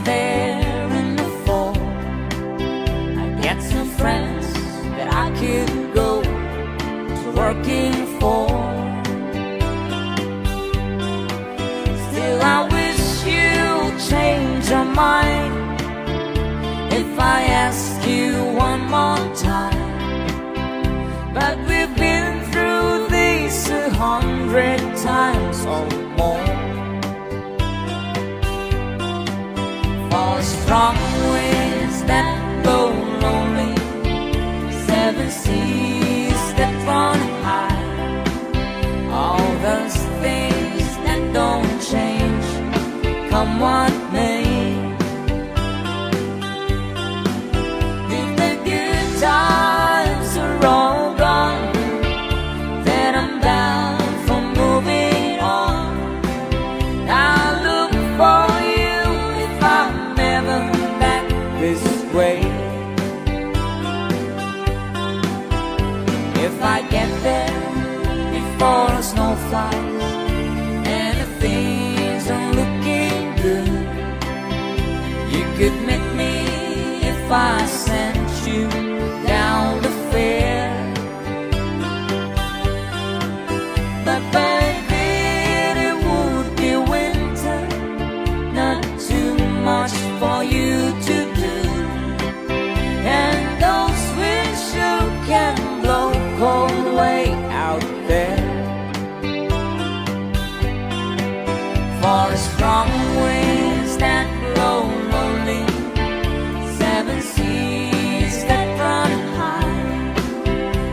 there in the fall. I get some friends that I could go to working for. Still I wish you'd change your mind if I ask you one more time. But we've been through this 100 times or more. For strong winds that blow lonely, 7 seas that run high, all those things that don't change, come what may. If the good times are all gone, then I'm bound for moving on. I'll look for you if I'm ever back this way. If I get there before the snow flies and the things are looking good, you could meet me if I sent you down the fair. But baby, it would be winter, not too much for you to do, and those winds sure can blow cold way out there. For the strong winds that blow lonely, 7 seas that run high,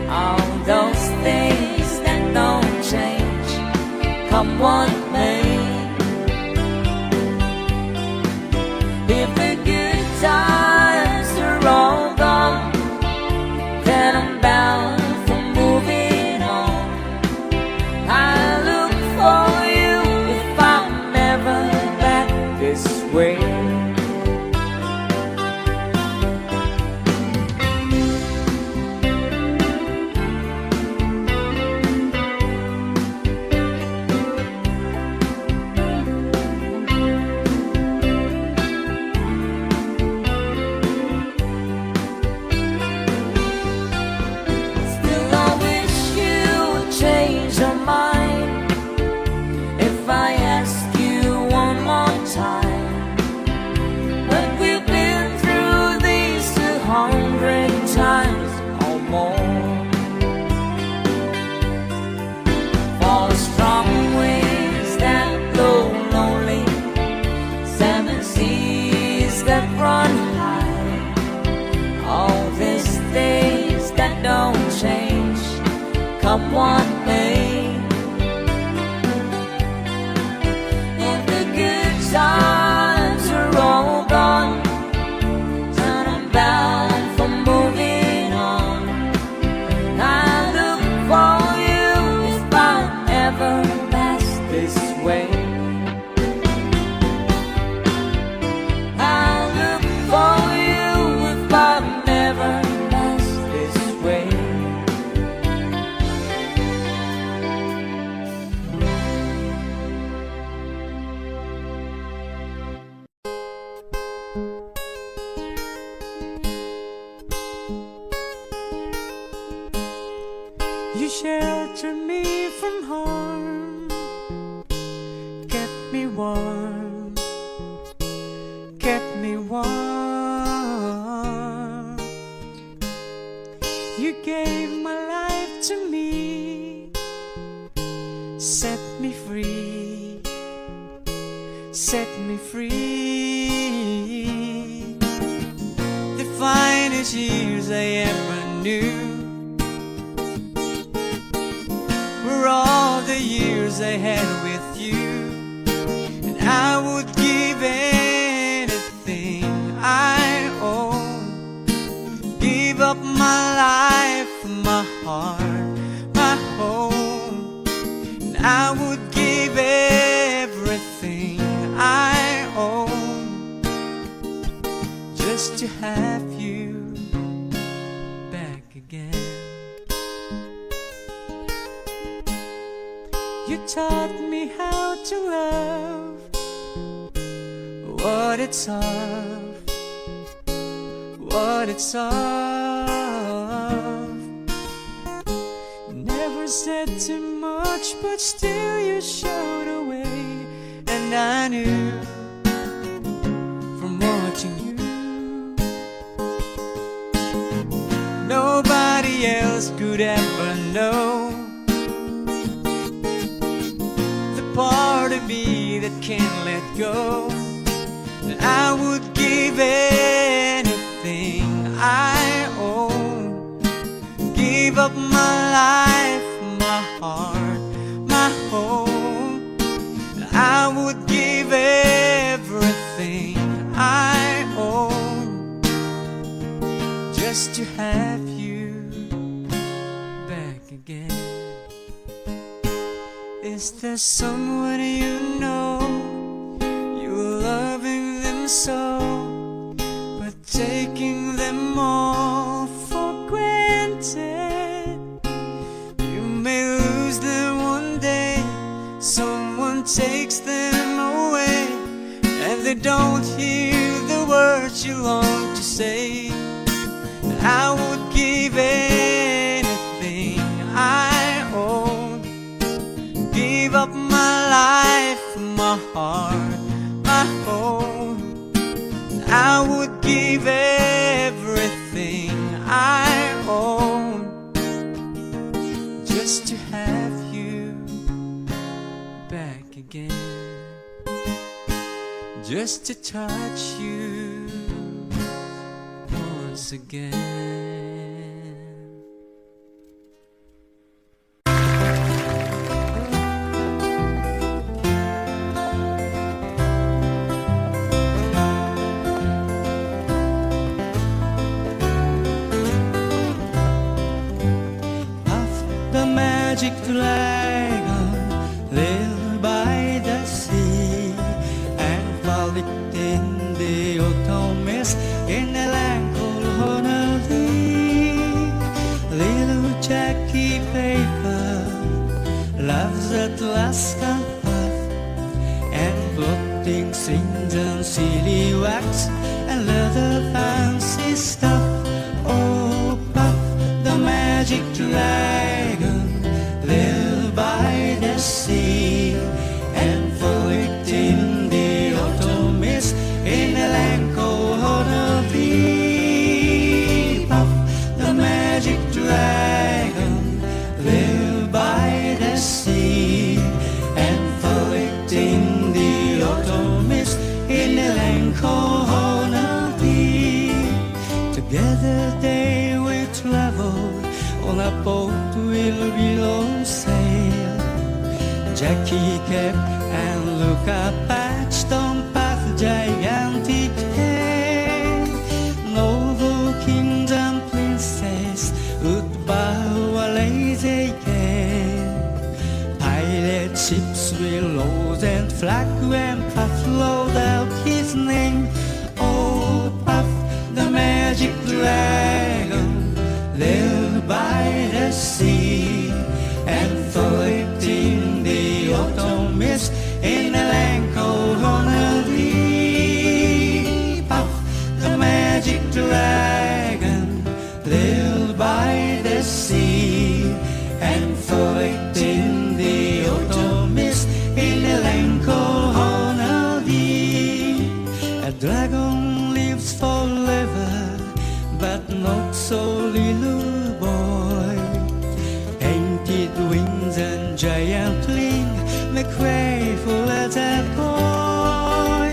all those things that don't change, come what may. If the good times are all gone, then I'm bound for moving on. I look for you if I'm never back this way. Still I wish you would change your mind if I ask you one more time. But we've been through these 100 times or more. For the strong winds that blow lonely, 7 seas that run high, all these things that don't change, come what may. If the good times are all gone, then I'm bound for moving on. I look for you if I ever pass this way. I look for you if I never pass this way. You shelter me from harm, kept me warm, kept me warm. You gave my life to me, set me free, set me free. The finest years I ever knew were all the years I had with you, and I would give anything I own, give up my life, my heart, my home, and I would give everything I own just to have you back again. You taught me how to love what it's of, what it's of. Never said too much, but still you showed a way, and I knew from watching you nobody else could ever know the part of me that can't let go. And I would give anything I own, give up my life, my heart, my home. And I would give everything I own just to have you back again. Is there someone you know, you're loving them so, but taking them all for granted? You may lose them one day, someone takes them away, and they don't hear the words you long to say. I would give anything I own, give up my life, my heart, my home. I would give everything I own just to have you back again, just to touch you once again. Magic dragon live by the sea and frolic in the autumn mist in a land called Honolulu. Little Jackie Paper loves Alaska puff and floating things and silly wax and leather fancy stuff. Oh, Puff, the magic dragon live by the sea and float in the autumn mist in a land called Honolulu. Puff, the magic dragon, live by the sea and float in the autumn mist in a land called Honolulu. Together they will travel on a boat will below sail. Jackie kept and look up at Stone Path, gigantic tail. Noble kings and princes would bow a lazy gale. Pirate ships will rose and flag when Puff rolled out his name. Oh, Puff, the magic dragon, live by the sea and float in the autumn mist in a land called Honolulu. Puff, the magic dragon, live by the sea and float in the autumn mist in a land called Honolulu. A dragon lives forever, but not so little boy. Painted wings and giant ring make way for as a boy.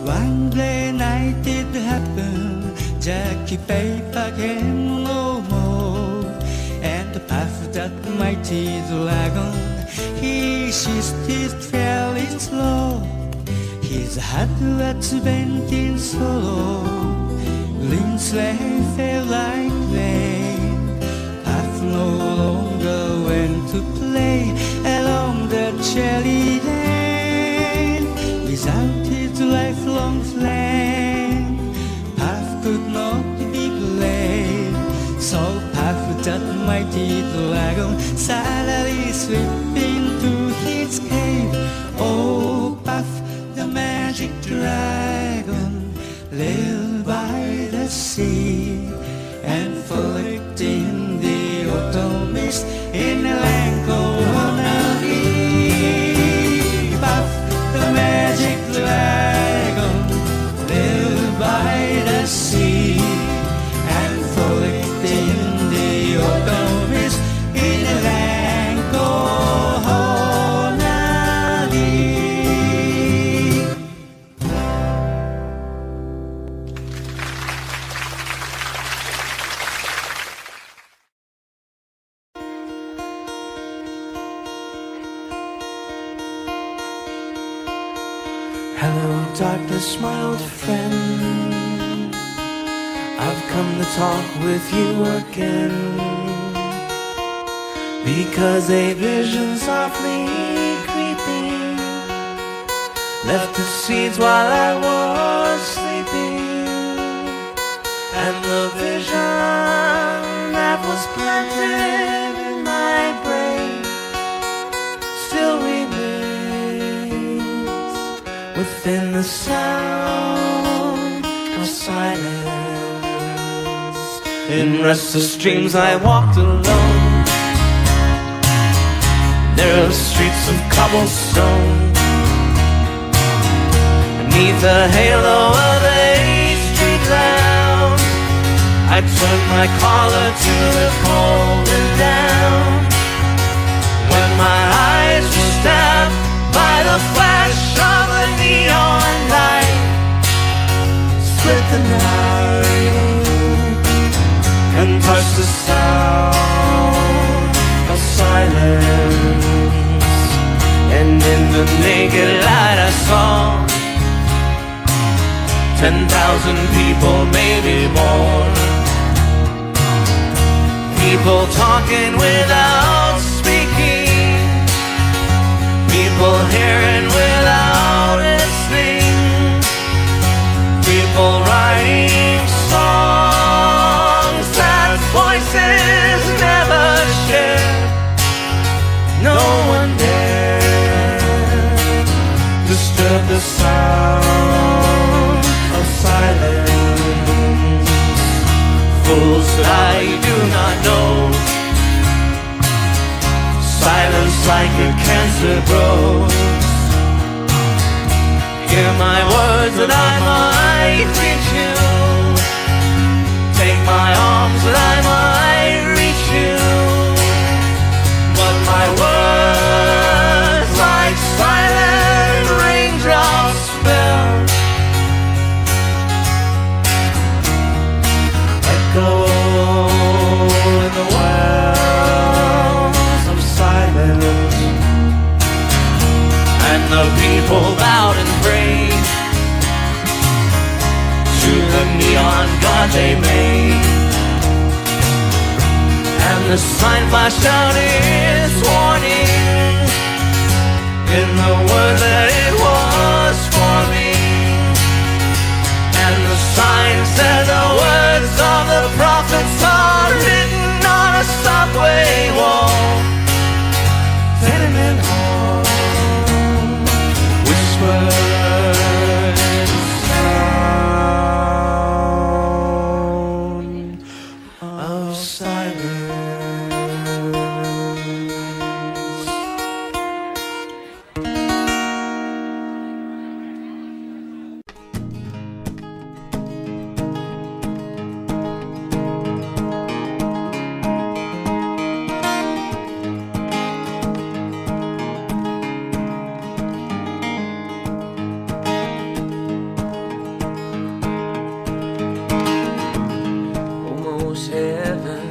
One day night it happened, Jackie Paper came no more, and Puff, that mighty dragon, he seized his fairly slow. His heart was bent in sorrow, green sleigh fell like rain. Puff no longer went to play along the cherry lane. Without his lifelong flame, Puff could not be glad. So Puff, that mighty dragon, sadly slipped into his cave. Oh, Puff, the magic dragon, sea and collecting the autumn mist in the land called Hawaii. Puff, the magic dragon, lived by the sea and collecting the autumn mist in the land called Hawaii. Hello, darkness, my old friend. I've come to talk with you again, because a vision softly creeping left the seeds while I was sleeping, and the vision that was planted in my brain still remains within the sound of silence. In restless dreams I walked alone. There are streets of cobblestone. Beneath the halo of a street lamp, I turned my collar to the cold and down. When my eyes were stabbed by the flash of a neon light, split the night and touched the sound of silence. And in the naked light I saw 10,000 people, maybe more. People talking without speaking, people hearing without listening, people writing songs that voices never shared. No one dared disturb the sound of silence. Fools that I do not know, silence like a cancer grows. Hear my words that I might reach you, take my arms that I might reach you, but my words like silent raindrops fell, echo in the wells of silence. And the people bowed and prayed to the neon god they made, and the sign flashed out its warning in the word that it was forming. And the sign said the words of the prophets are written on a subway wall. Tenement hall, whispered sound of silence. Almost heaven,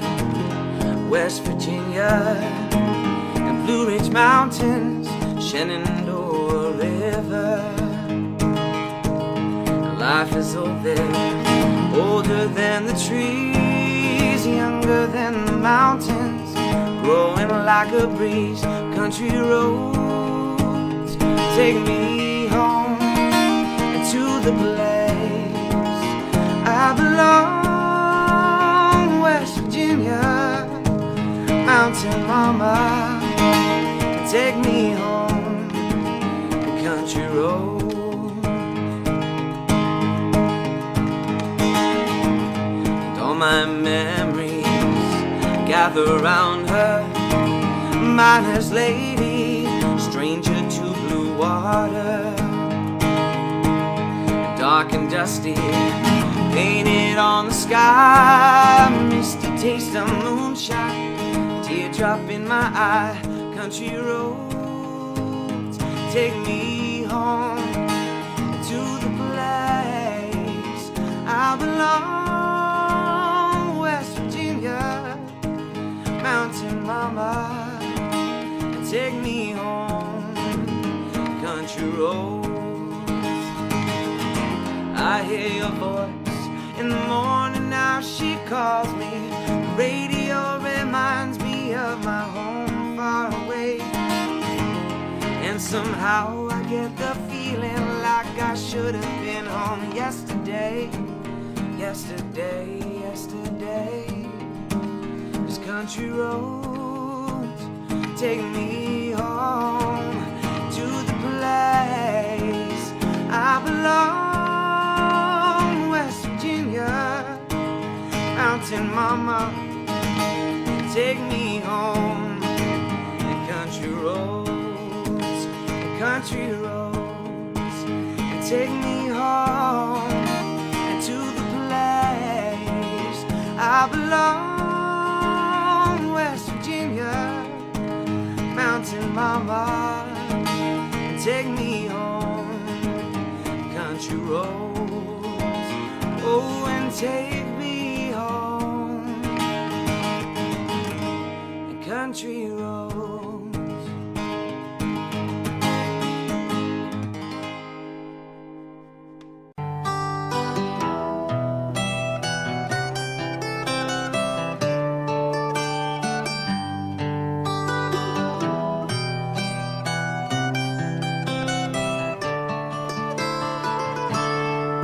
West Virginia, and Blue Ridge Mountains, Shenandoah River. Life is old there, older than the trees, younger than the mountains, growing like a breeze. Country roads take me home to the place I belong. West Virginia, mountain mama, take me home, country road. my memories gather round her. Miner's lady, stranger to blue water, dark and dusty, painted on the sky. Misty taste of moonshine, teardrop in my eye. Country roads take me home to the place I belong. West Virginia, mountain mama, take me home. Country roads, I hear your voice in the morning. Now she calls me. The radio reminds me of my home far away, and somehow I get the feeling like I should have been home yesterday. Yesterday, yesterday. This country roads take me home to the place I belong. West Virginia, mountain mama, take me home. The country roads, the country roads, take me home and to the place I belong. West Virginia, mountain mama, take me home. Country roads, oh, and take me home. Country roads.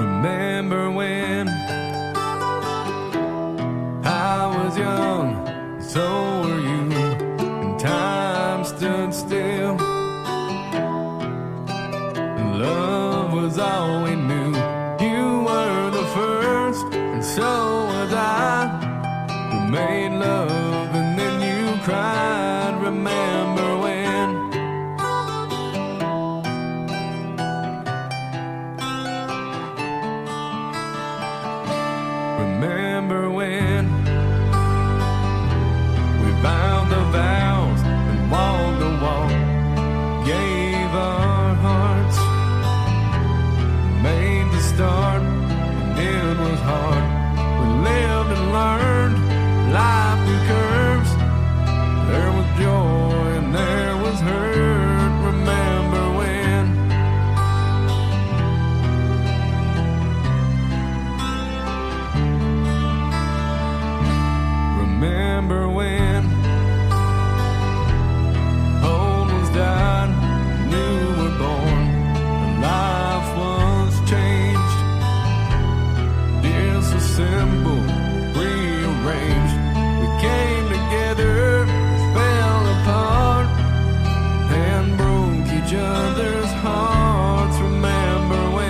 Remember when I was young, so were you, and time stood still, and love was all we knew. You were the first, and so was I. We made love and then you cried. Remember when? Remember when we bound the vows and walked the walk, gave our hearts, made the start, and it was hard. We lived and learned life through curves. There was joy and there was hurt. Remember when? Remember when old was died, new were born, and life was changed. Disassembled, rearranged. We came together, fell apart, and broke each other's hearts. Remember when?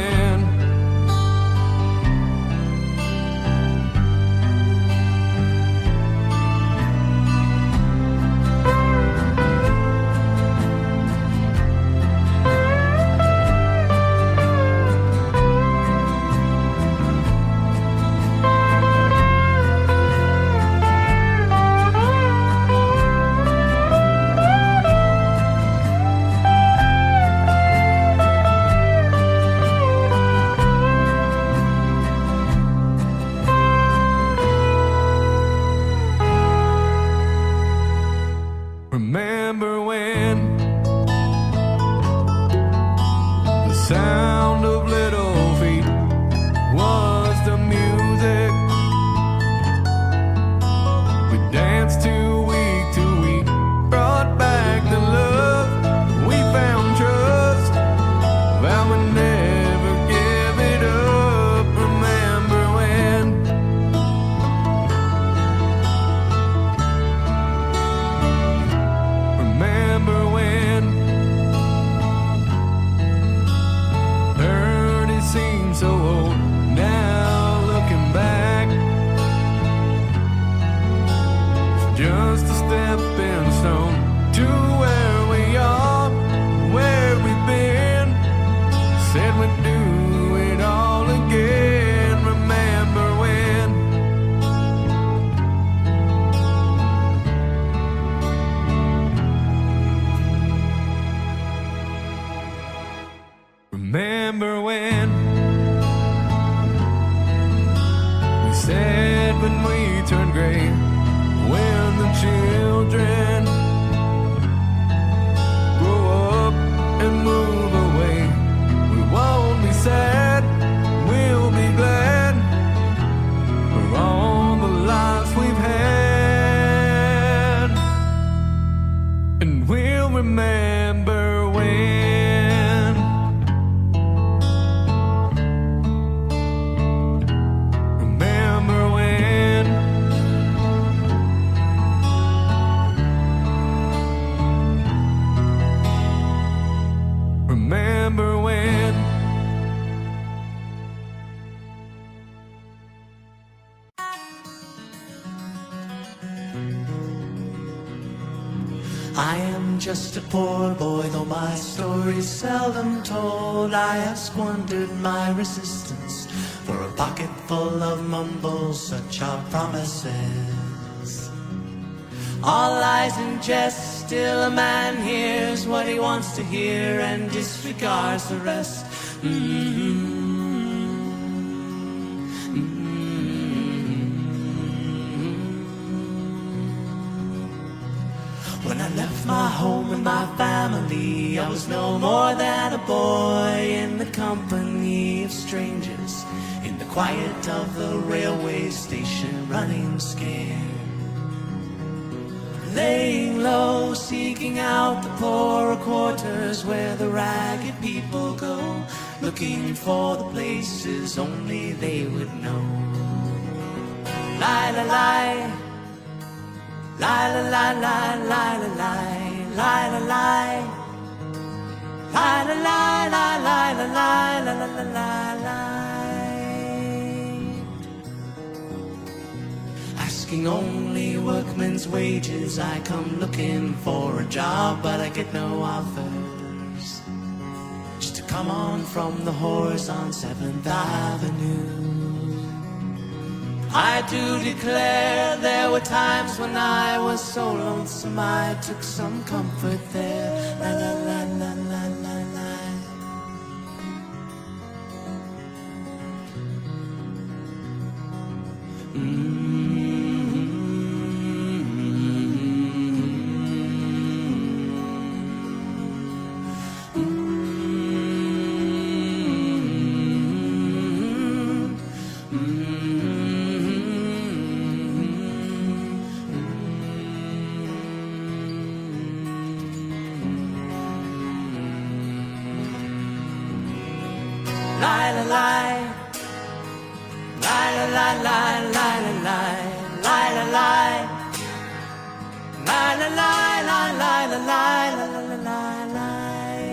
Remember when the sound of little feet was the music we danced to week, brought back the love, we found trust, vowed we'd never give it up. Remember when? Remember when stone to where we are, where we've been. Said we'd do it all again. Remember when? Remember when we said when we turned gray, when the children grow up and move away, we won't be sad, we'll be glad for all the lives we've had, and we'll remember when. Remember when. Remember when. I am just a poor boy, though my story's seldom told. I have squandered my resistance for a pocket full of mumbles, such are promises. All lies and jest, still a man hears what he wants to hear and disregards the rest. When I left my home and my family, I was no more than a boy in the company of strangers, in the quiet of the railway station, running scared. Laying low, seeking out the poorer quarters where the ragged people go, looking for the places only they would know. Lie, lie, lie. Lie, lie, lie, lie, lie, lie, lie, lie, lie. Lie, lie, lie, lie, lie, lie, lie, lie, lie, lie, lie. Asking only workmen's wages, I come looking for a job, but I get no offers. Just to come on from the horse on 7th Avenue. I do declare there were times when I was so lonesome I took some comfort there. La la la la la la la. Lie, lie, lie. Lie, lie, lie, lie, lie, lie, lie, lie, lie. Lie, lie, lie, lie, lie, lie, lie, lie, lie, lie.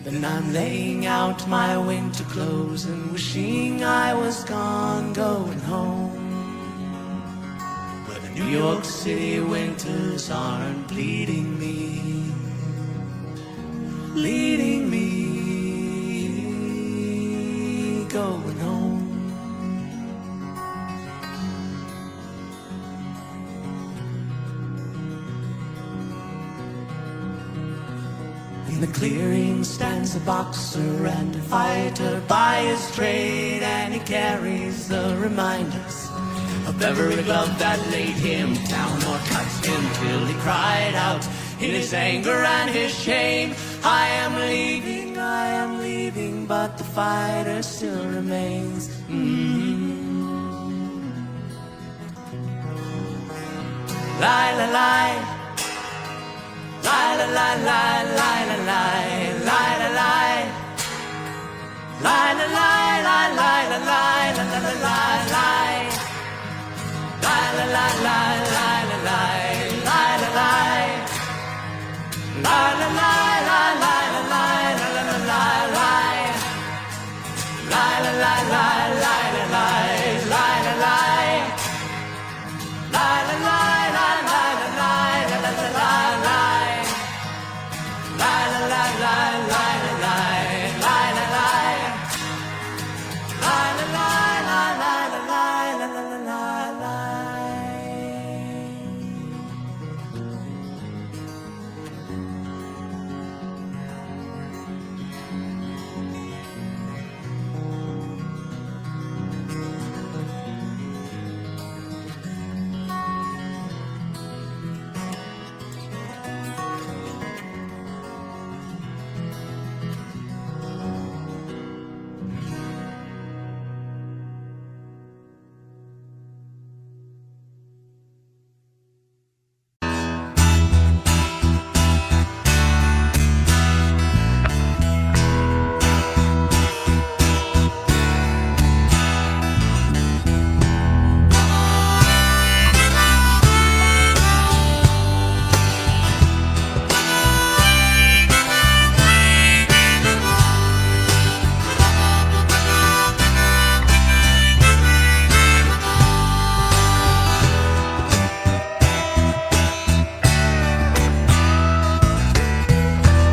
Then I'm laying out my winter clothes and wishing I was gone, going home, where the New York City winters aren't bleeding me, leading me, going home. In the clearing stands a boxer and a fighter by his trade, and he carries the reminders of every glove that laid him down or cut him till he cried out in his anger and his shame, I am leaving, but the fighter still remains. Lie, lie, lie. Lie, lie, lie, lie, lie, lie, lie, lie, lie. Lie, lie, lie, lie, lie, lie, lie, lie, lie, lie. Lie, lie, lie, lie, lie, lie, lie, lie, lie. Lie, lie, lie, lie, lie, lie, lie, lie, lie. Lie, lie, lie, lie, lie, lie, lie, lie, lie.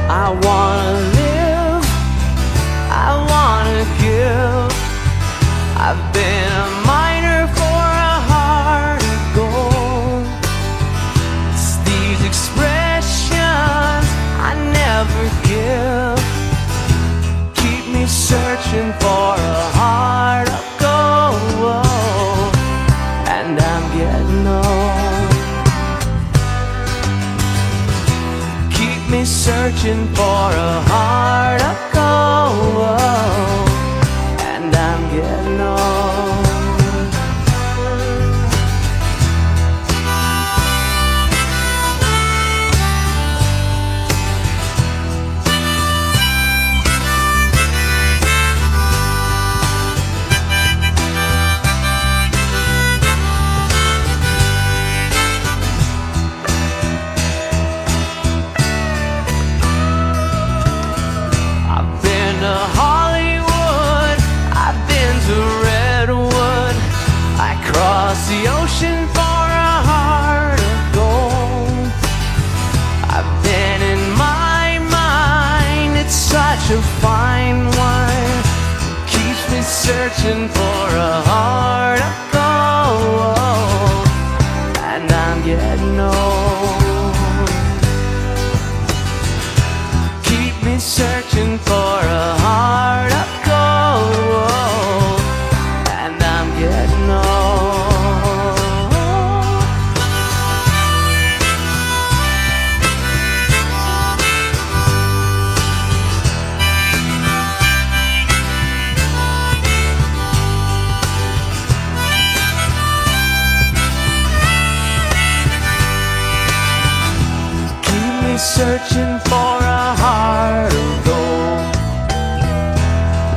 I wanna live, I wanna give. I've been a miner for a heart of gold. It's these expressions I never give. Keep me searching for a heart of gold. And I'm getting old. Keep me searching for a heart of gold. And I'm getting old. I've been to Hollywood, I've been to Redwood. I crossed the ocean for a heart of gold. I've been in my mind, it's such a fine wine. Keeps me searching for a heart of gold. And I'm getting old. Keep me searching for a heart of gold. And I'm getting old. Keep me searching for a heart of gold.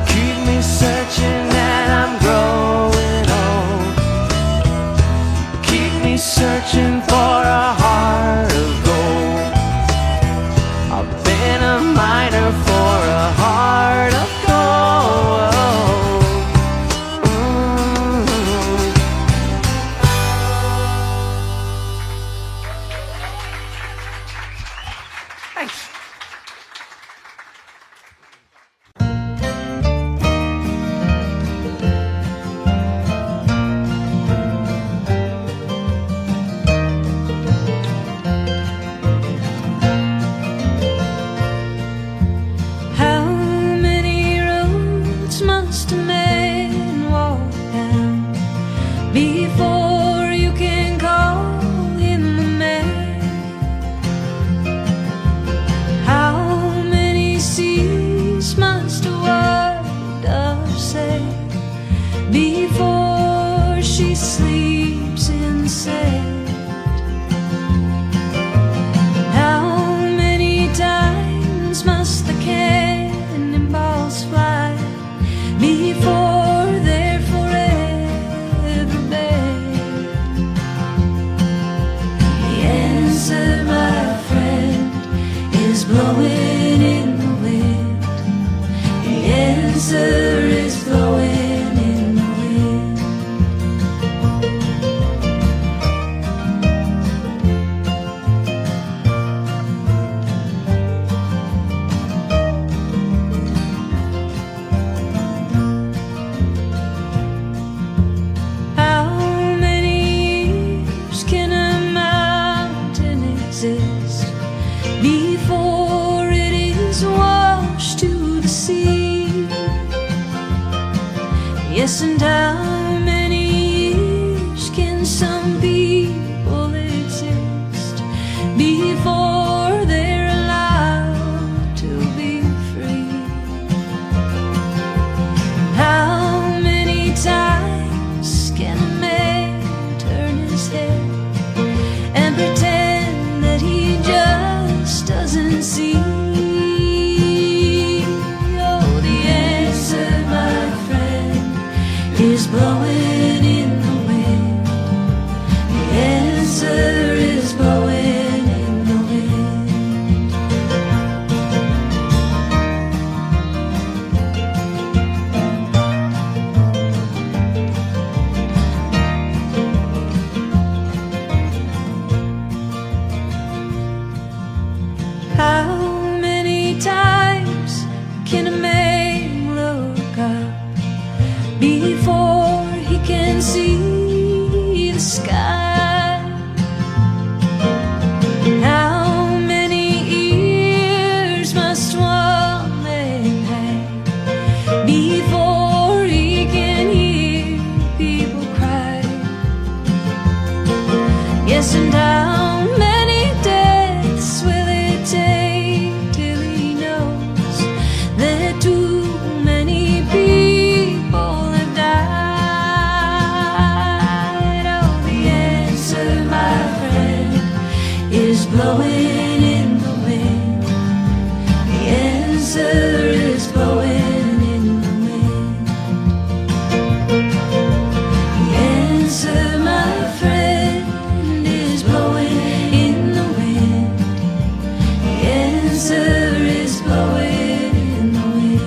Keep me searching and I'm growing old. Keep me searching for a heart of gold. I've been a miner for a heart of gold. Thanks. How many roads must a man walk down before you can call him a man? How many seas must a white dove sail before she sleeps in sand? How many times must the cannonballs fly before they're forever banned? The answer, my friend, is blowing in the wind. The answer is blowing in the wind. guessing how many deaths will it take till he knows that too many people have died. Oh, the answer, my friend, is blowing in the wind. The answer is blowing in the wind. The answer, my friend, is blowing in the wind. The answer is blowing in the wind.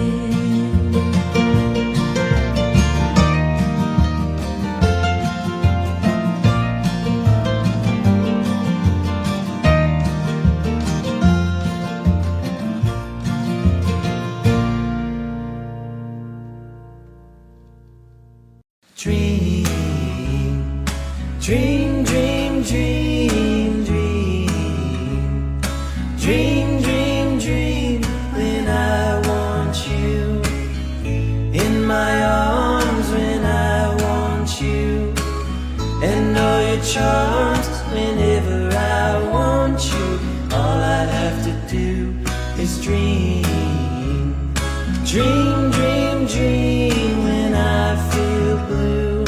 Dream, dream, dream, dream, dream. Dream, dream, dream when I want you in my arms, when I want you, and all your charms whenever I want you. All I have to do is dream, dream, dream, dream when I feel blue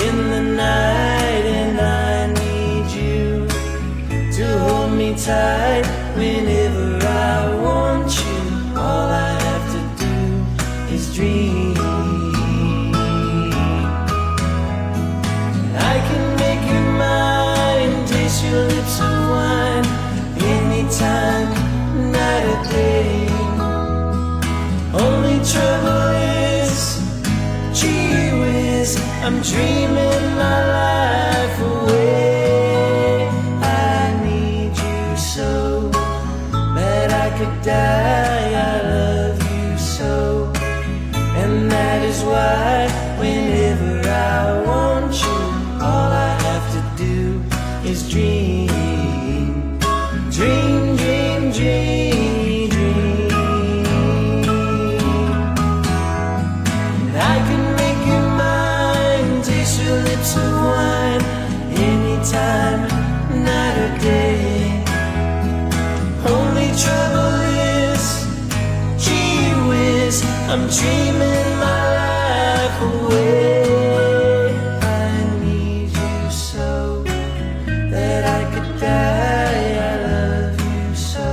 in the night and I need you to hold me tight whenever I want you. All I have to do is dream. I can make you mine, taste your lips of wine anytime, night or day. Only trouble is, gee whiz, I'm dreaming my life away. I need you so that I could die. I love you so, and that is why whenever I want you, all I have to do is dream, dream, dream, dream, dream. And I can make you mine, taste your lips of wine anytime, night or day. Only trouble is, gee whiz, I'm dreaming my life away. I need you so that I could die. I love you so,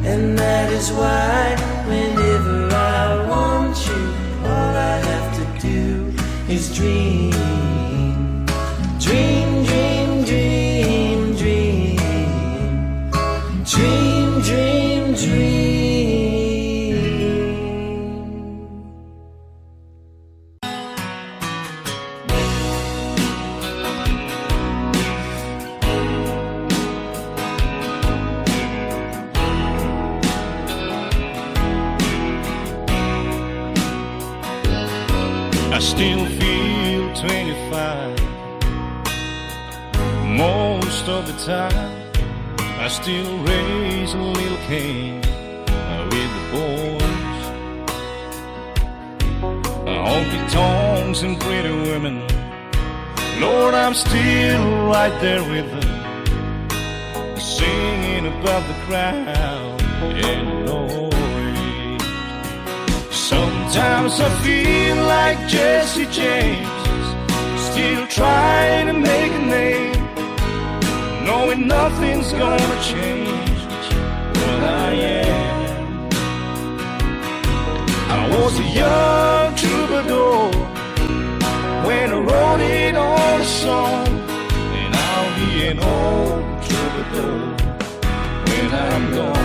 and that is why whenever I want you, all I have to do is dream, dream, dream, dream, dream, dream, dream, dream. I still feel 25 most of the time. I still raise a little Cain with the boys. Honky tonks and pretty women, Lord, I'm still right there with them, singing above the crowd and noise. Sometimes I feel like Jesse James, still trying to make a name, knowing nothing's gonna change what I am. I was a young troubadour when I wrote it on a song, and I'll be an old troubadour when I'm gone.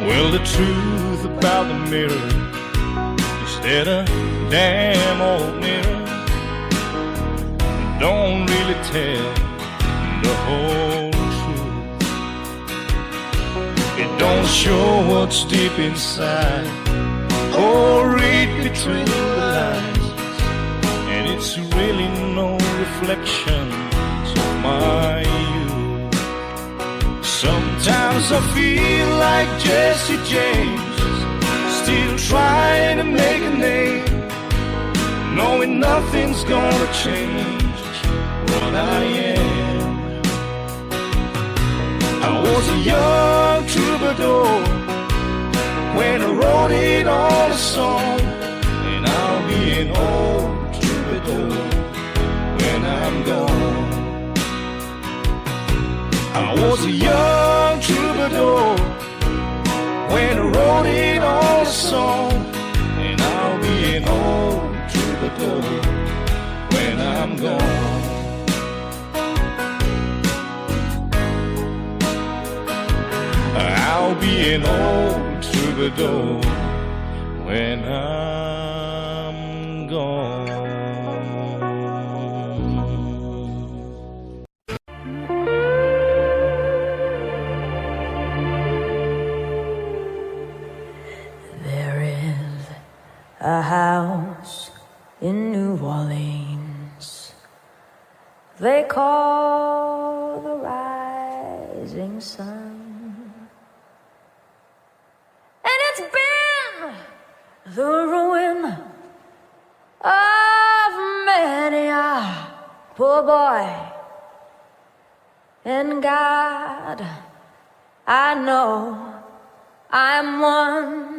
Well, the truth about the mirror is that a damn old mirror don't really tell the whole truth. It don't show what's deep inside or read between the lines, and it's really no reflection of my youth. Sometimes I feel like Jesse James, still trying to make a name, knowing nothing's gonna change what I am. I was a young troubadour when I wrote it on a song, and I'll be an old troubadour when I'm gone. I was a young troubadour when I wrote it on a song, and I'll be an old troubadour when I'm gone. I'll be an old troubadour when I'm gone. There is a house in New Orleans they call the Rising Sun, and it's been the ruin of many a poor boy. And God, I know I'm one.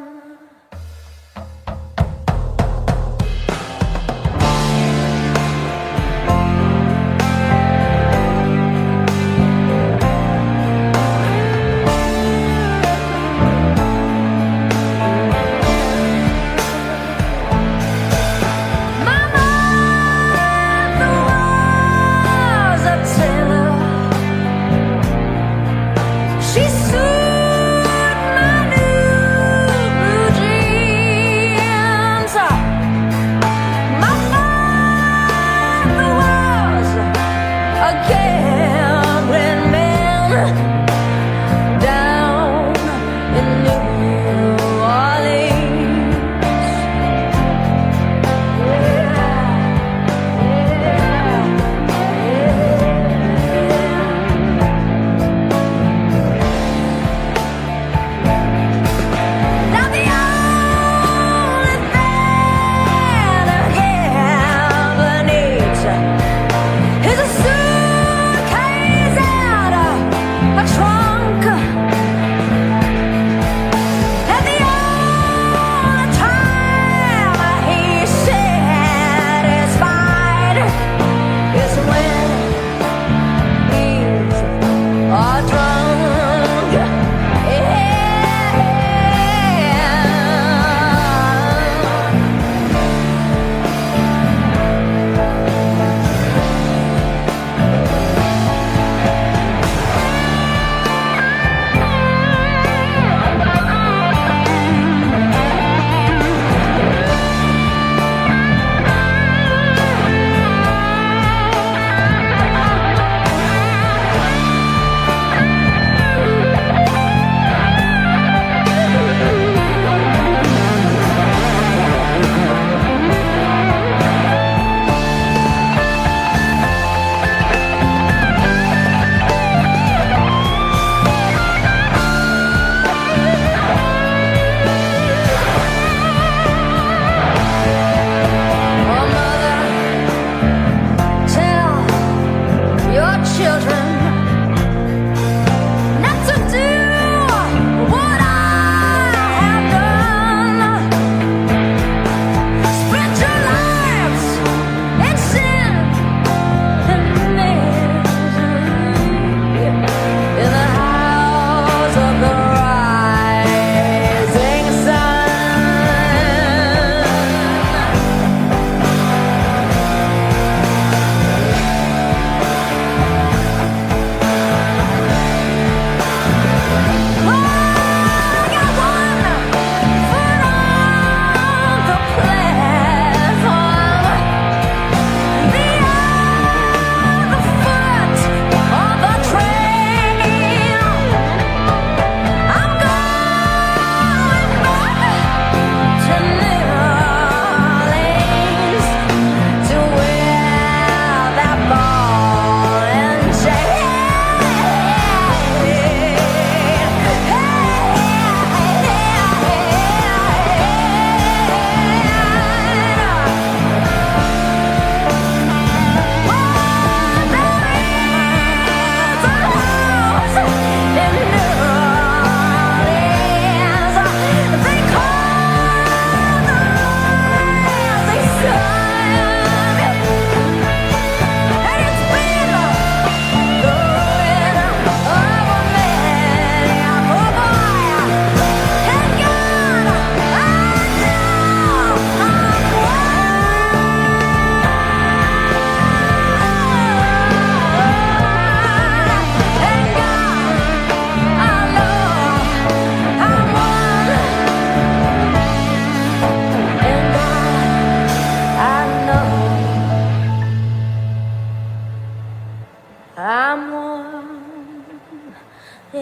On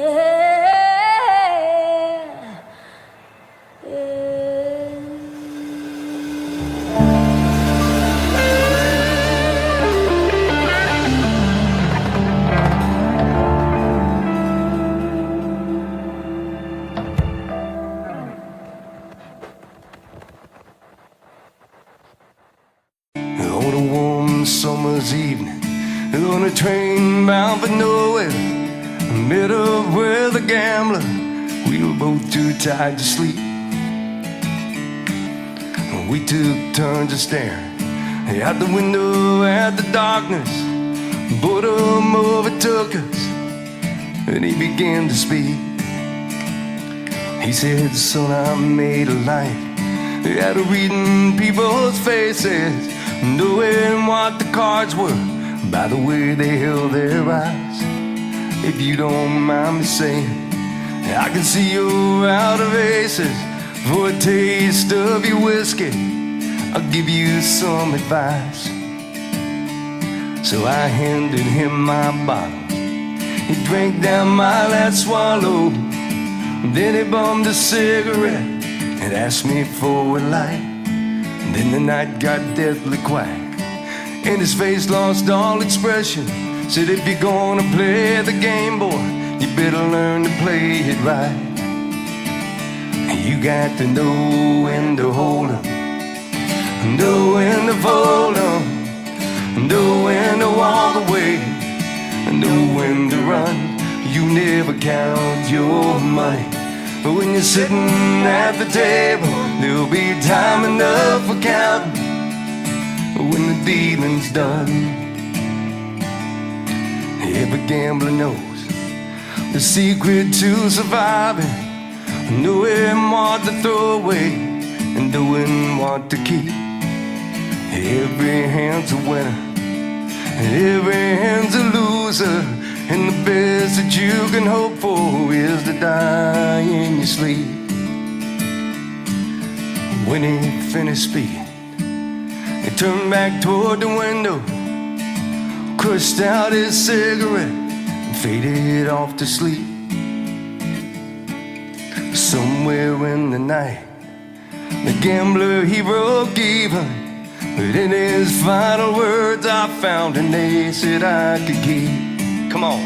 a warm summer's evening, on a train bound for nowhere, I met up with a gambler. We were both too tired to sleep. We took turns of staring out the window at the darkness. Boredom overtook us, and he began to speak. He said, son, I made a life out of reading people's faces, knowing what the cards were by the way they held their eyes. If you don't mind me saying, I can see you're out of aces. For a taste of your whiskey, I'll give you some advice. So I handed him my bottle. He drank down my last swallow. Then he bummed a cigarette and asked me for a light. Then the night got deathly quiet, and his face lost all expression. Said, if you're gonna play the game, boy, you better learn to play it right. You got to know when to hold 'em, know when to fold 'em, know when to walk away, know when to run. You never count your money, but when you're sitting at the table, there'll be time enough for counting when the dealing's done. Every gambler knows the secret to surviving, knowing what to throw away and doing what to keep. Every hand's a winner, every hand's a loser, and the best that you can hope for is to die in your sleep. When he finished speaking, he turned back toward the window, crushed out his cigarette, and faded off to sleep. Somewhere in the night, the gambler, he broke even, but in his final words I found an ace that I could keep. Come on.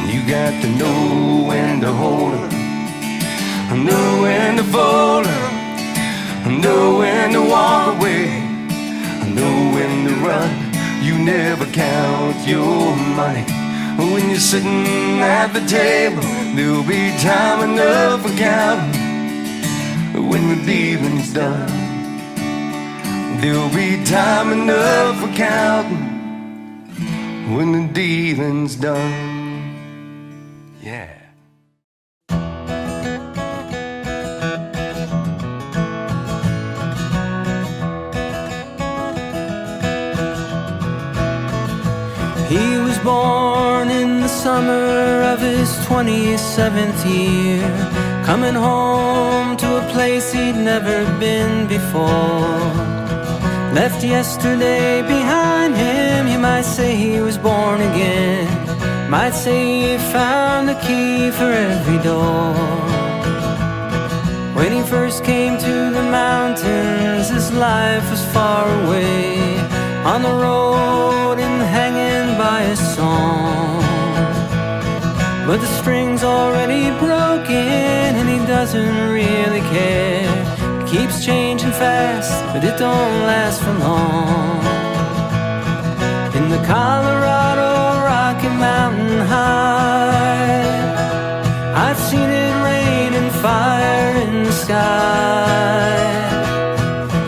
You got to know when to hold 'em, know when to fold 'em, know when to walk away, know when to run. You never count your money when you're sitting at the table. There'll be time enough for counting when the dealing's done. There'll be time enough for counting when the dealing's done. Yeah. He was born in the summer of his 27th year, coming home to a place he'd never been before. Left yesterday behind him, you might say he was born again. Might say he found a key for every door. When he first came to the mountains, his life was far away, on the road and hanging by a song. But the string's already broken and he doesn't really care. It keeps changing fast, but it don't last for long. In the Colorado Rocky Mountain High, I've seen it rain and fire in the sky.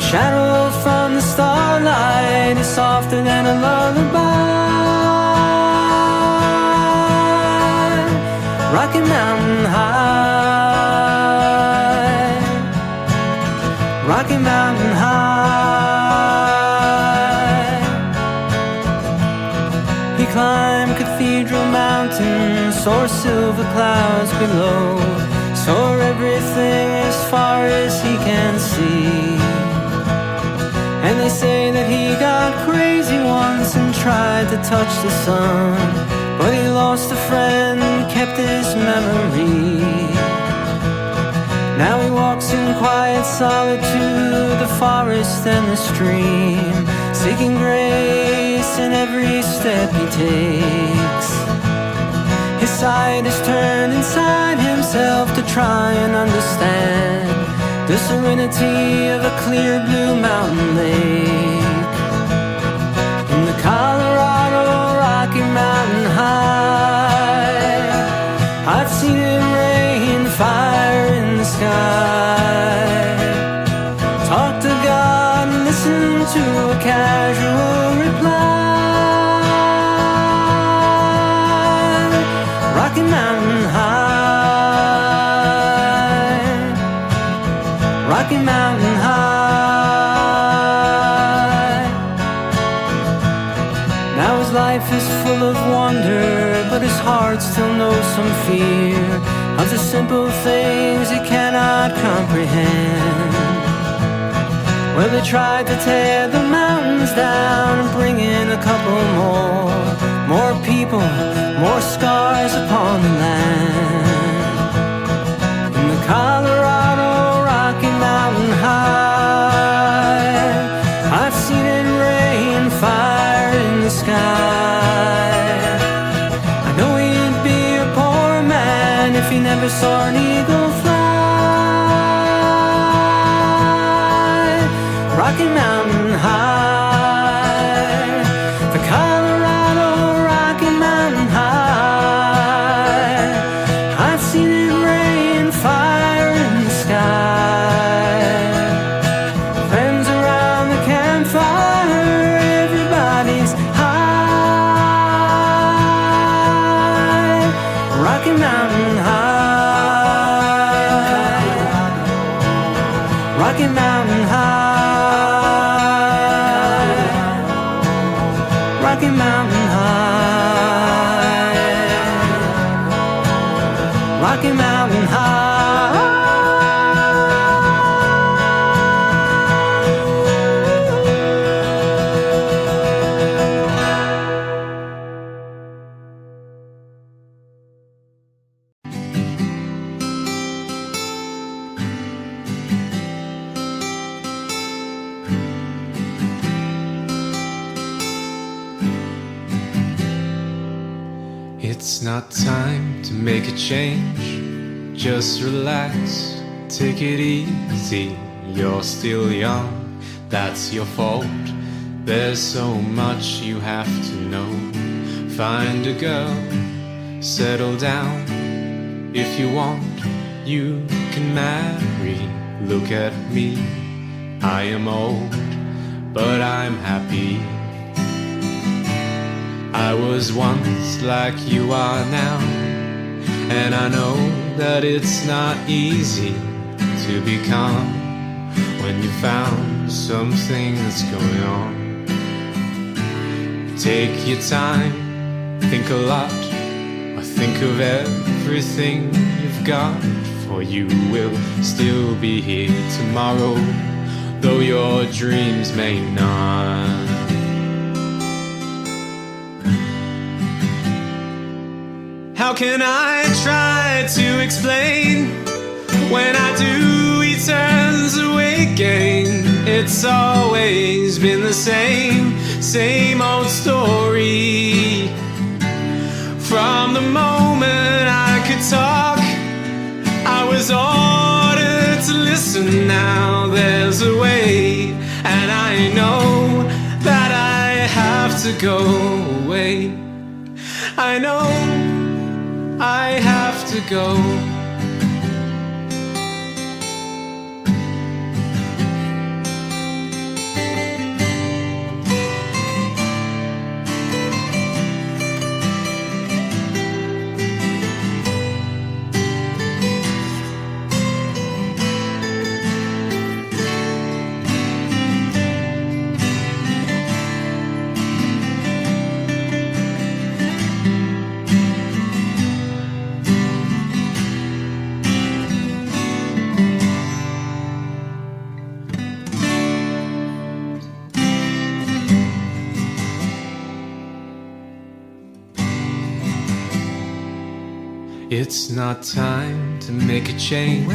Shadow from the starlight is softer than a lullaby. Rocky Mountain High, Rocky Mountain High. He climbed Cathedral Mountain, saw silver clouds below, saw everything as far as he can see. And they say that he got crazy once and tried to touch the sun, but he lost a friend, kept keep this memory. Now he walks in quiet solitude, the forest and the stream, seeking grace in every step he takes. His sight is turned inside himself to try and understand the serenity of a clear blue mountain lake. In the Colorado Rocky Mountain High, I've seen it rain fire in the sky. Talk to God and listen to a casual reply. Rocky Mountain High, Rocky Mountain High. Now his life is full of wonder, but his heart still knows some fear of the simple things he cannot comprehend. Well, they tried to tear the mountains down and bring in a couple more people, more scars upon the land. In the Colorado Rocky Mountain High, I've seen it rain fire in the sky. I know he'd be a poor man if he never saw an eagle fly. Rocky Mountain High, the Colorado Rocky Mountain High, I've seen it rain fire in the sky. Friends around the campfire, everybody's high. Rocky Mountain High, Rocky Mountain High, Rocky Mountain High, Rocky Mountain High. It's not time to make a change. Just relax, take it easy. You're still young, that's your fault. There's so much you have to know. Find a girl, settle down. If you want, you can marry. Look at me, I am old, but I'm happy. I was once like you are now, and I know that it's not easy to be calm when you found something that's going on. Take your time, think a lot, or think of everything you've got, for you will still be here tomorrow, though your dreams may not. How can I try to explain? When I do, he turns away again. It's always been the same old story. From the moment I could talk, I was ordered to listen. Now there's a way, and I know that I have to go away. I know I have to go. It's not time to make a change.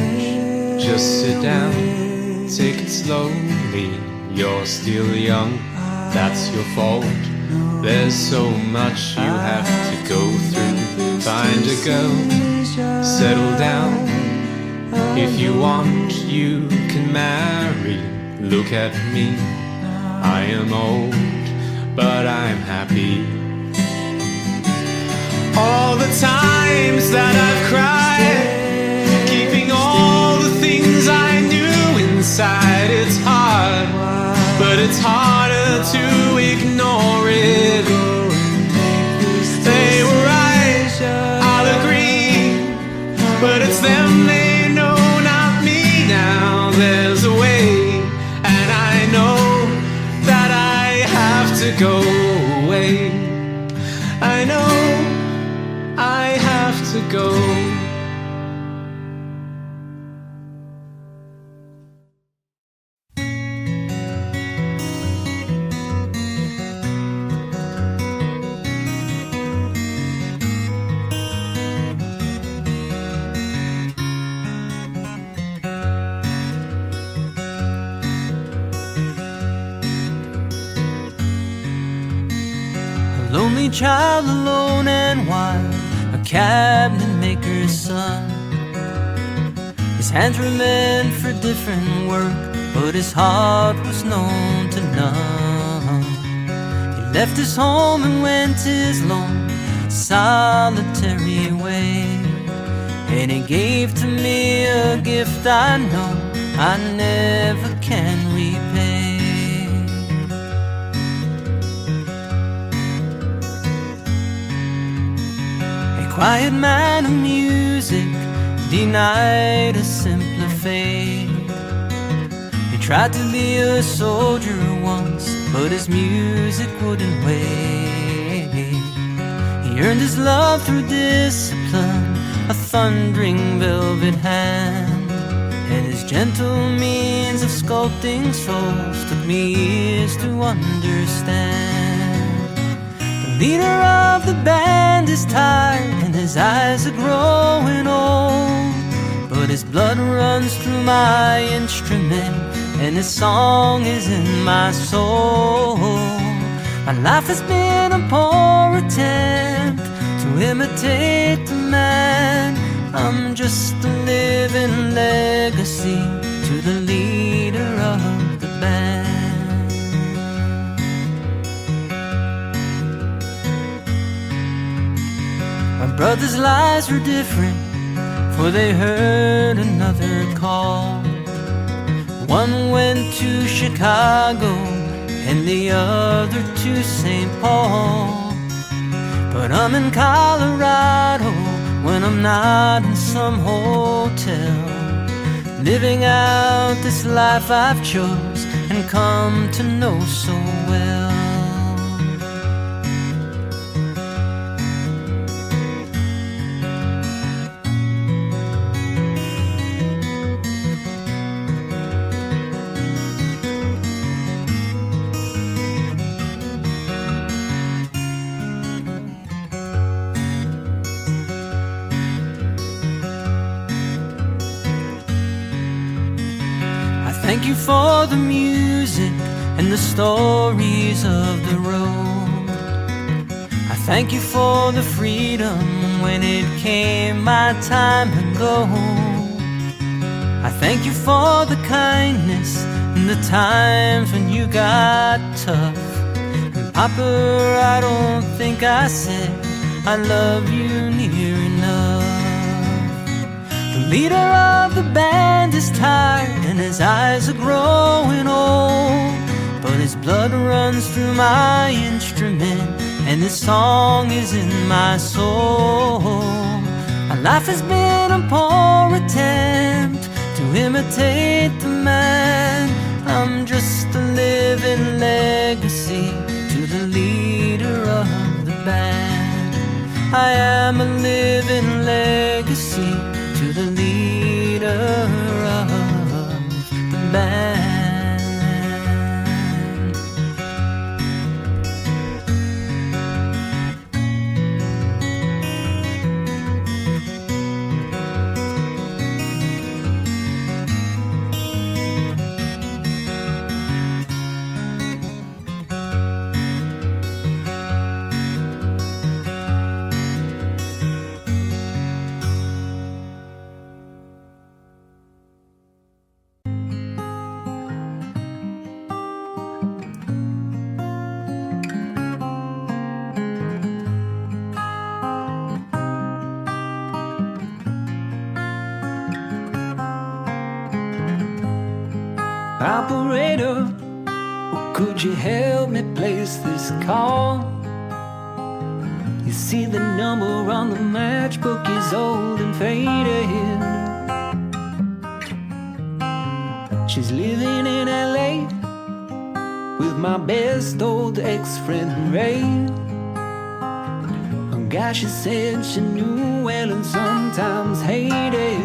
Just sit down, take it slowly. You're still young, that's your fault. There's so much you have to go through. Find a girl, settle down. If you want, you can marry. Look at me, I am old, but I'm happy. All the times that I've cried, keeping all the things I knew inside. It's hard, but it's harder to ignore it. They were right, I'll agree, but it's them they know, not me now. There's a way, and I know that I have to go away. I know I have to go. Lonely child, alone and wild, a cabinet maker's son. His hands were meant for different work, but his heart was known to none. He left his home and went his lone, solitary way, and he gave to me a gift I know I never can repay. Quiet man of music, denied a simpler fate. He tried to be a soldier once, but his music wouldn't wait. He earned his love through discipline, a thundering velvet hand, and his gentle means of sculpting souls took me years to understand. The leader of the band is tired and his eyes are growing old, but his blood runs through my instrument and his song is in my soul. My life has been a poor attempt to imitate the man. I'm just a living legacy to the leader of the band. My brother's lives were different, for they heard another call. One went to Chicago and the other to St. Paul. But I'm in Colorado when I'm not in some hotel, living out this life I've chose and come to know so well. Thank you for the music and the stories of the road. I thank you for the freedom when it came my time to go. I thank you for the kindness and the times when you got tough. And Papa, I don't think I said I love you near enough. The leader of the band is tired and his eyes are growing old, but his blood runs through my instrument and his song is in my soul. My life has been a poor attempt to imitate the man. I'm just a living legacy to the leader of the band. I am a living legacy to the leader of the band. Operator, could you help me place this call? You see the number on the matchbook is old and faded. She's living in LA with my best old ex-friend Ray. A guy she said she knew well and sometimes hated.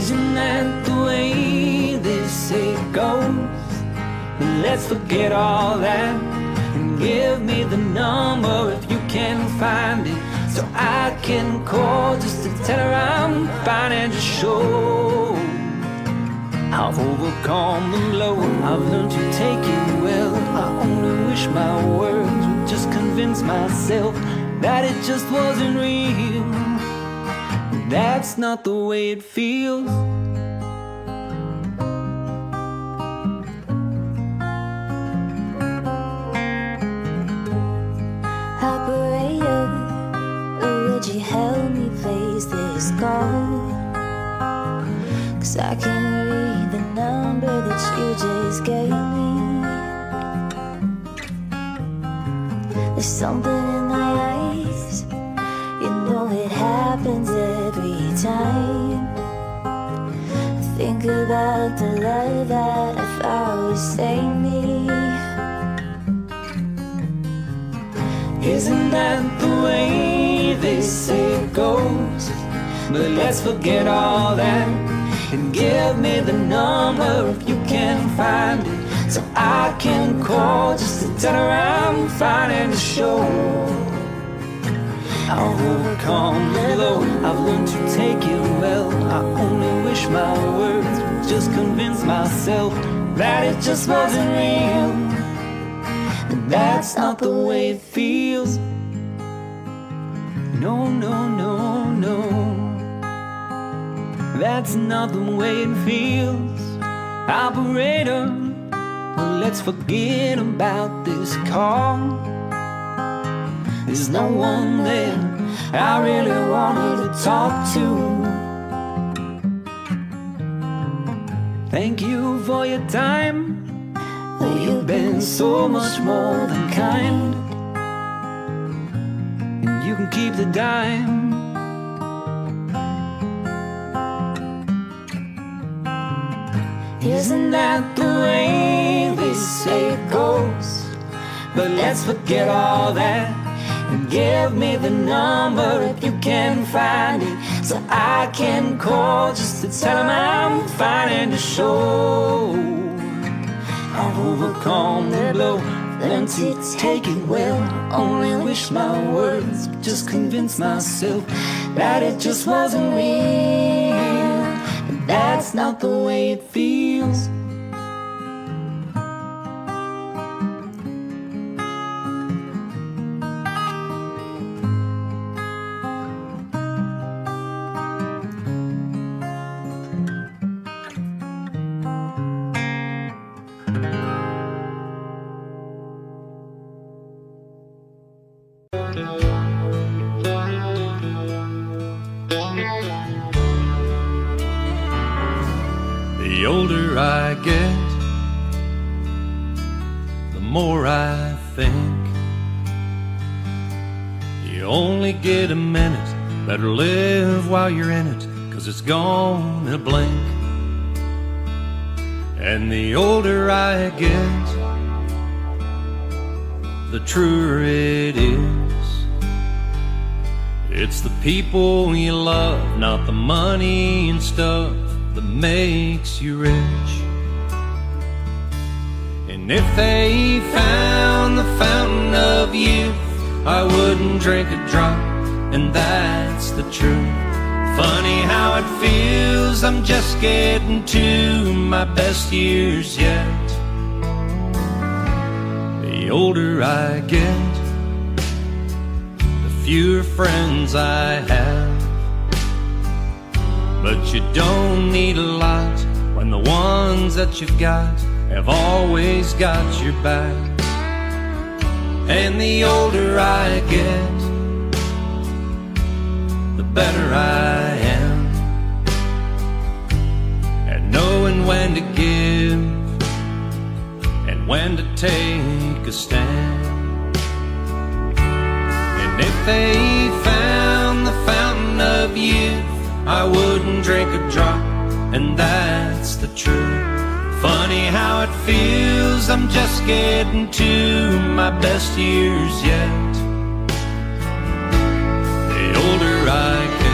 Isn't that the way they say it goes? Let's forget all that and give me the number if you can find it, so I can call just to tell her I'm fine and just show I've overcome the blow. I've learned to take it well. I only wish my words would just convince myself that it just wasn't real. That's not the way it feels. Operator, would you help me place this call? 'Cause I can't read the number that you just gave me. There's something in my eyes, you know it happens every time. I think about the love that I thought would save me. Isn't that the way they say it goes? But let's forget all that and give me the number if you can find it, so I can call just to tell her I'm fine and to show I've overcome the blow. I've learned to take it well. I only wish my words would just convince myself that it just wasn't real. And that's not the way it feels. No, no, no, no. That's not the way it feels. Operator, let's forget about this call. There's no one there I really wanted to talk to. Thank you for your time. You've been so much more than kind. And you can keep the dime. Isn't that the way they say it goes? But let's forget all that and give me the number if you can find it, so I can call just to tell them I'm fine and to show I've overcome the blow. Learn to take it well. Only wish my words would just convince myself that it just wasn't real. And that's not the way it feels. The older I get, the more I think you only get a minute. Better live while you're in it, 'cause it's gone in a blink. And the older I get, the truer it is. It's the people you love, not the money and stuff, that makes you rich. And if they found the fountain of youth, I wouldn't drink a drop, and that's the truth. Funny how it feels, I'm just getting to my best years yet. The older I get, the fewer friends I have. But you don't need a lot when the ones that you've got have always got your back. And the older I get, the better I am. take a stand. And if they found the fountain of youth, I wouldn't drink a drop, and that's the truth. Funny how it feels, I'm just getting to my best years yet. The older I get.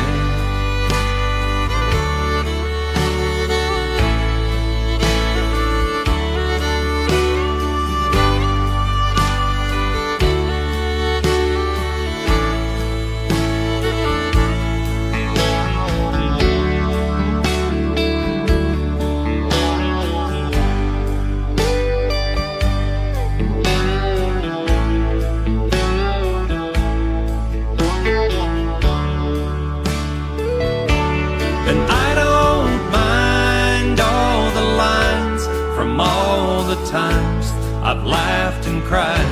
Times I've laughed and cried,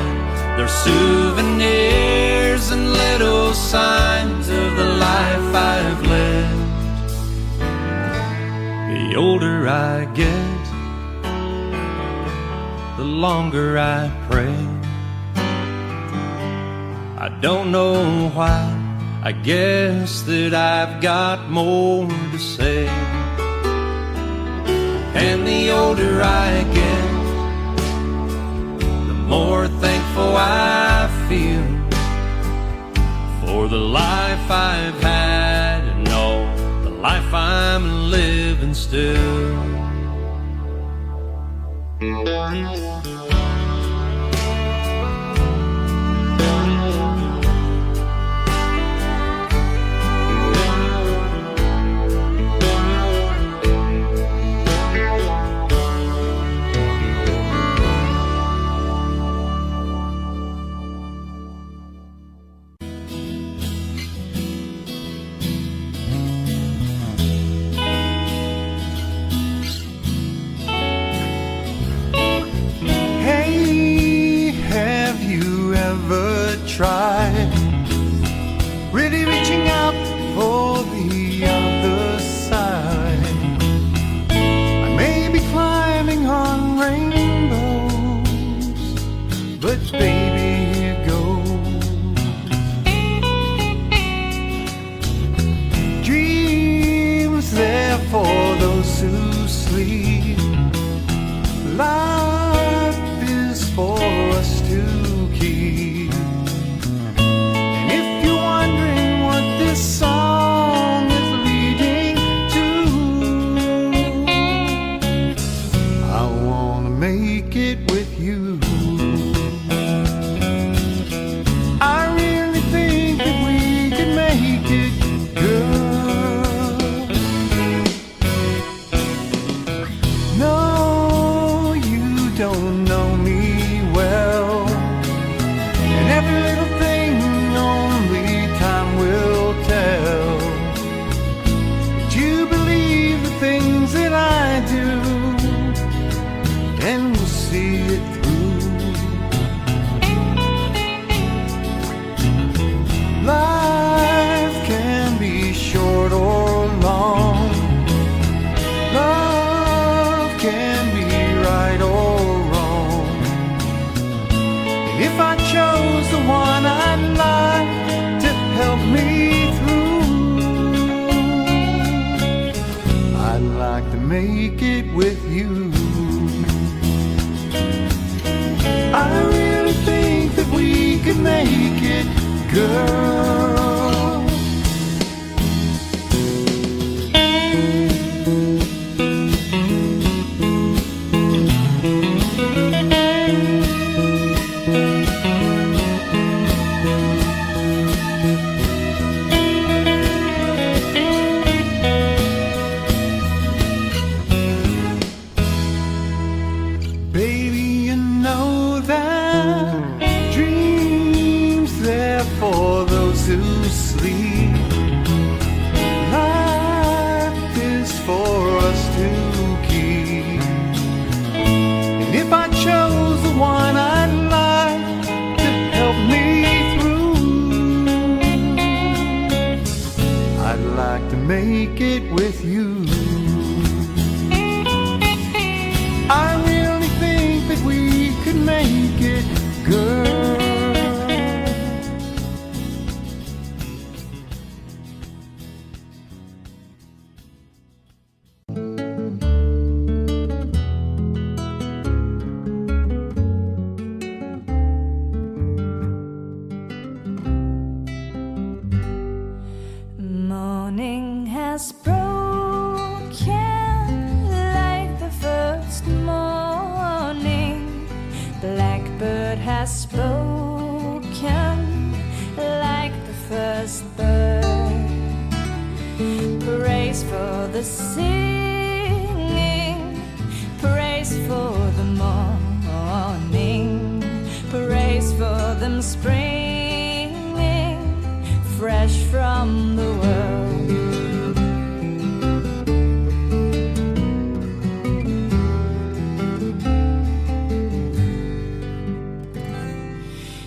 they're souvenirs and little signs of the life I've led. The older I get, the longer I pray. I don't know why, I guess that I've got more to say. And the older I get, more thankful I feel for the life I've had and all the life I'm living still. Try really reaching out for the other side. I may be climbing on rainbows, but baby, here goes. Dreams there for those who sleep. Life is for us to keep. This song is leading to, I wanna make it with you. I really think that we can make it, girl. No, you don't know me well, and every little thing only time will tell. But you believe the things that I do, and we'll see it through. Life can be short or long. Love can be right or wrong. And if I chose the one I'd like to help me through, I'd like to make it with you. I really think that we can make it, girl. Make it with you. I really think that we could make it, girl. Morning has broken like the first morning. Blackbird has spoken like the first bird. Praise for the singing, praise for the morning, praise for them springing fresh from the world.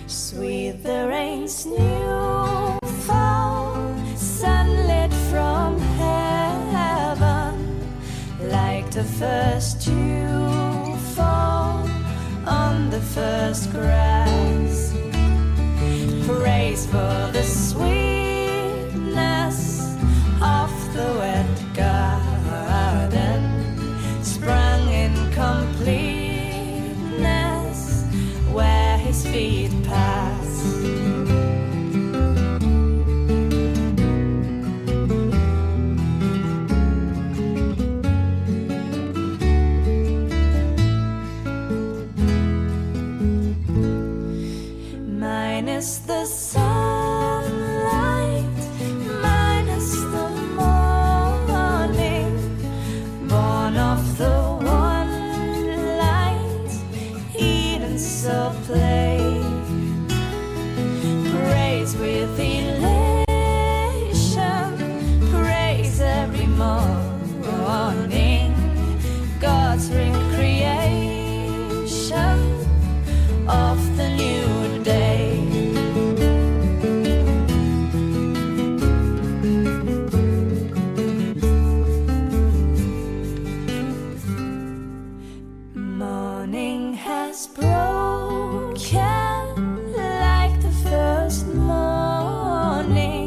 Sweet the rain's new fall, sunlit from heaven, like the first dew fall on the first grass. Praise for the sweetness of the wet garden, sprung in completeness where his feet pass. Minus the sunlight, minus the morning, born of the one light, Eden so play. Praise with elation, praise every morning, God's recreation of the new day. Morning has broken like the first morning.